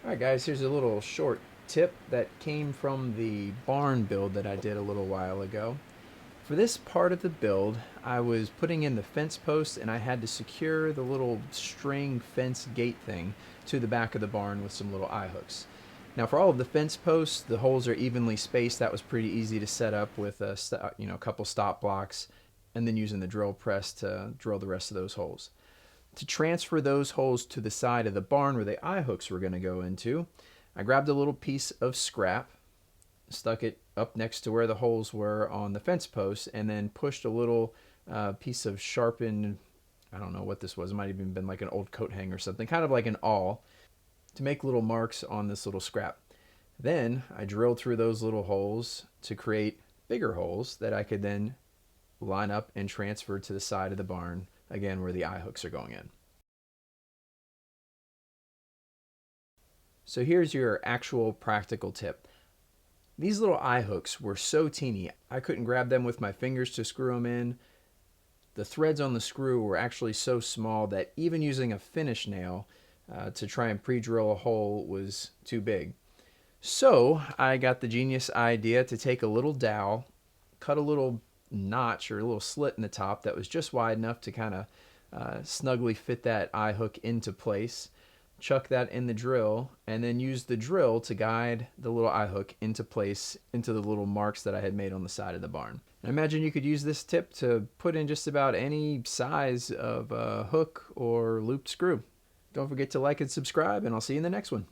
Alright guys, here's a little short tip that came from the barn build that I did a little while ago. For this part of the build, I was putting in the fence posts and I had to secure the little string fence gate thing to the back of the barn with some little eye hooks. Now for all of the fence posts, the holes are evenly spaced. That was pretty easy to set up with a couple stop blocks and then using the drill press to drill the rest of those holes. To transfer those holes to the side of the barn where the eye hooks were going to go into, I grabbed a little piece of scrap, stuck it up next to where the holes were on the fence posts, and then pushed a little piece of sharpened, I don't know what this was, it might have even been like an old coat hanger or something, kind of like an awl, to make little marks on this little scrap. Then I drilled through those little holes to create bigger holes that I could then line up and transfer to the side of the barn, again where the eye hooks are going in. So here's your actual practical tip. These little eye hooks were so teeny, I couldn't grab them with my fingers to screw them in. The threads on the screw were actually so small that even using a finish nail to try and pre-drill a hole was too big. So I got the genius idea to take a little dowel, cut a little notch or a little slit in the top that was just wide enough to kind of snugly fit that eye hook into place, chuck that in the drill, and then use the drill to guide the little eye hook into place into the little marks that I had made on the side of the barn. I imagine you could use this tip to put in just about any size of hook or looped screw. Don't forget to like and subscribe, and I'll see you in the next one.